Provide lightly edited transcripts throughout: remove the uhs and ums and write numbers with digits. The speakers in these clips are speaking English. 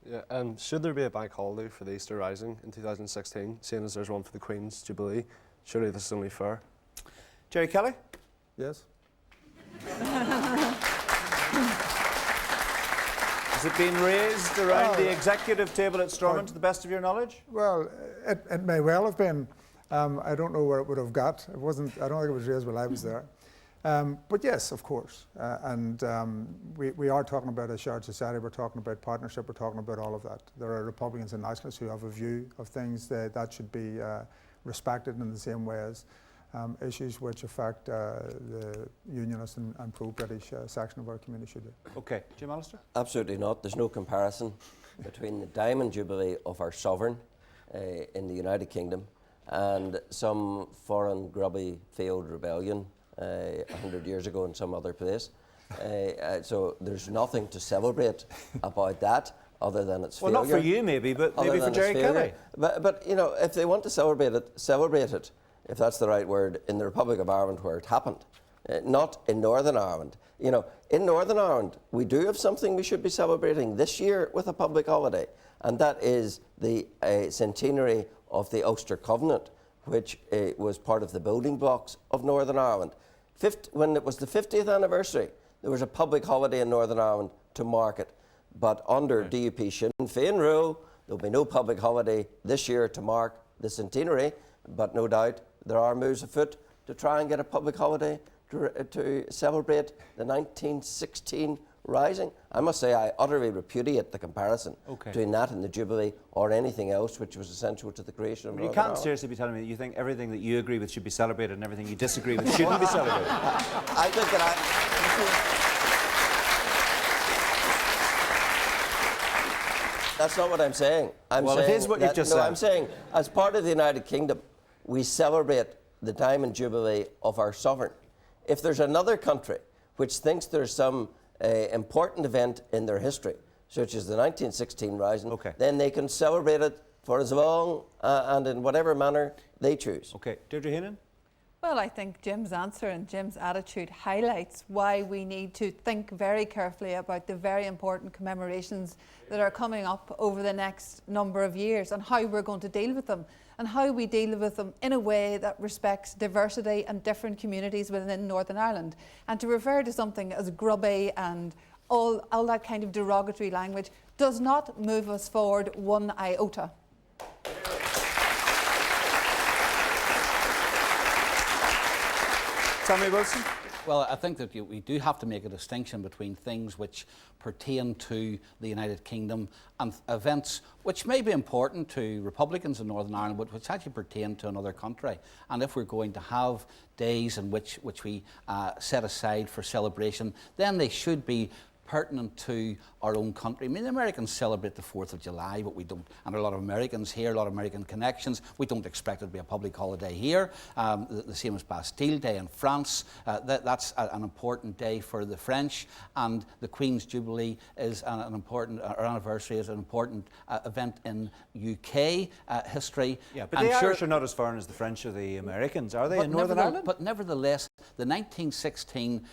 Yeah, should there be a bank holiday for the Easter Rising in 2016, seeing as there's one for the Queen's Jubilee? Surely this is only fair. Gerry Kelly? Yes. Has it been raised around the executive table at Stormont, to the best of your knowledge? Well, it may well have been. I don't know where it would have got. It wasn't. I don't think it was raised while I was there. But yes, of course. We are talking about a shared society. We're talking about partnership. We're talking about all of that. There are Republicans and nationalists who have a view of things that should be respected in the same way as issues which affect the unionist and pro-British section of our community should do. Okay. Jim Allister? Absolutely not. There's no comparison between the Diamond Jubilee of our sovereign in the United Kingdom and some foreign grubby failed rebellion 100 years ago in some other place. So there's nothing to celebrate about that other than its failure. Well, not for you maybe, but maybe for Gerry Kelly. But you know, if they want to celebrate it, if that's the right word, in the Republic of Ireland where it happened, not in Northern Ireland. You know, in Northern Ireland, we do have something we should be celebrating this year with a public holiday, and that is the centenary of the Ulster Covenant, which was part of the building blocks of Northern Ireland. When it was the 50th anniversary, there was a public holiday in Northern Ireland to mark it. But under DUP Sinn Fein rule, there'll be no public holiday this year to mark the centenary, but no doubt there are moves afoot to try and get a public holiday to celebrate the 1916 Rising. I must say I utterly repudiate the comparison between that and the Jubilee or anything else which was essential to the creation of Northern You Ireland. can't seriously be telling me that you think everything that you agree with should be celebrated and everything you disagree with shouldn't be celebrated. I think that That's not what I'm saying. Well, it is what you've just said. I'm saying, as part of the United Kingdom, we celebrate the Diamond Jubilee of our sovereign. If there's another country which thinks there's some important event in their history, such as the 1916 Rising, then they can celebrate it for as long and in whatever manner they choose. Okay, Deirdre Heenan? Well, I think Jim's answer and Jim's attitude highlights why we need to think very carefully about the very important commemorations that are coming up over the next number of years and how we're going to deal with them, and how we deal with them in a way that respects diversity and different communities within Northern Ireland. And to refer to something as grubby and all that kind of derogatory language does not move us forward one iota. Sammy Wilson? Well, I think that we do have to make a distinction between things which pertain to the United Kingdom and events which may be important to Republicans in Northern Ireland, but which actually pertain to another country. And if we're going to have days in which we set aside for celebration, then they should be pertinent to our own country. I mean, the Americans celebrate the 4th of July, but we don't, and a lot of Americans here, a lot of American connections, we don't expect it to be a public holiday here. The same as Bastille Day in France. That's an important day for the French, and the Queen's Jubilee is an important, our anniversary is an important event in UK history. Yeah, but the Irish are not as foreign as the French or the Americans, are they, in Northern Ireland? But nevertheless, the 1916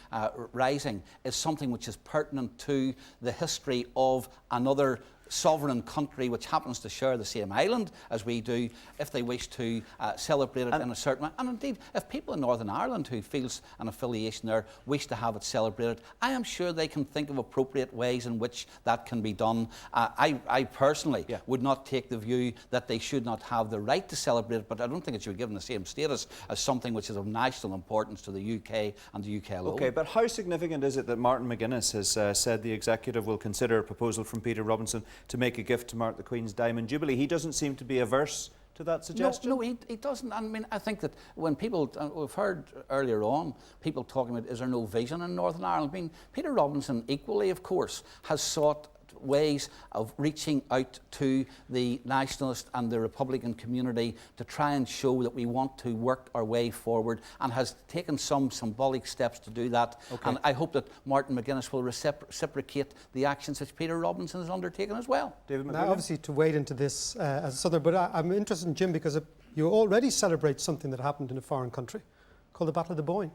Rising is something which is pertinent to the history of another sovereign country which happens to share the same island as we do, if they wish to celebrate it in a certain way. And indeed, if people in Northern Ireland who feels an affiliation there wish to have it celebrated, I am sure they can think of appropriate ways in which that can be done. I personally would not take the view that they should not have the right to celebrate it, but I don't think it should be given the same status as something which is of national importance to the UK and the UK alone. Okay, but how significant is it that Martin McGuinness has said the executive will consider a proposal from Peter Robinson to make a gift to mark the Queen's Diamond Jubilee? He doesn't seem to be averse to that suggestion. No, he doesn't. I mean, I think that when people, we've heard earlier on, people talking about, is there no vision in Northern Ireland? I mean, Peter Robinson equally, of course, has sought ways of reaching out to the nationalist and the Republican community to try and show that we want to work our way forward, and has taken some symbolic steps to do that. And I hope that Martin McGuinness will reciprocate the actions which Peter Robinson has undertaken as well. David McGuinness? Now, obviously, to wade into this as a Southern, but I'm interested in Jim because you already celebrate something that happened in a foreign country called the Battle of the Boyne.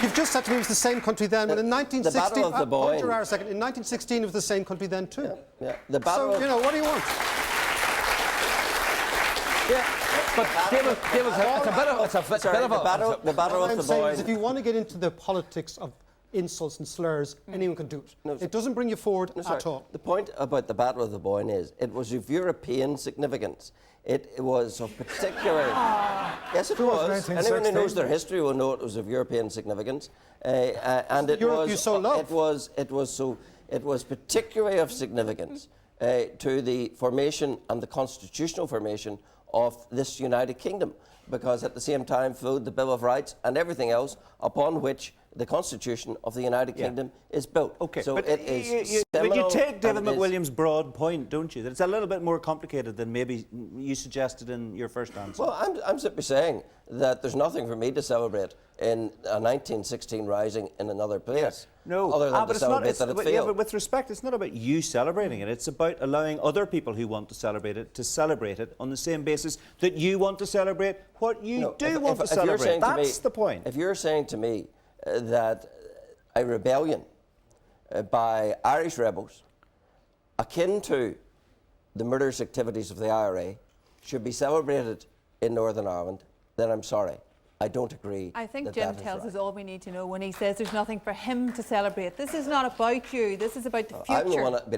You've just said to me it was the same country then, when in 1916... Battle of the Boyne. Hold your a second. In 1916, it was the same country then too. Yeah. The battle So, you know, what do you want? But David, it's a bit of a the battle What of I'm the saying is Boyne. if you want to get into the politics of insults and slurs, anyone can do it. No, It doesn't bring you forward at all. The point about the Battle of the Boyne is it was of European significance. It was of particular. Yes, it was. Anyone who knows their history will know it was of European significance, and it Europe was. you so love. It was particularly of significance to the formation and the constitutional formation of this United Kingdom, because at the same time flowed the Bill of Rights and everything else upon which the Constitution of the United Kingdom is built. Okay, so but it is. but you take David and it is- McWilliam's broad point, don't you? That it's a little bit more complicated than maybe you suggested in your first answer. Well, I'm simply saying that there's nothing for me to celebrate in a 1916 rising in another place. No, other than but to it's not. celebrate It's, that it but, failed. yeah, but with respect, it's not about you celebrating it. It's about allowing other people who want to celebrate it on the same basis that you want to celebrate what you No, do want to if you're celebrate. saying to That's me- the point. If you're saying to me that a rebellion by Irish rebels, akin to the murderous activities of the IRA, should be celebrated in Northern Ireland, then I'm sorry. I don't agree. I think that Jim that is tells right. us all we need to know when he says there's nothing for him to celebrate. This is not about you. This is about the future. I'm the one that been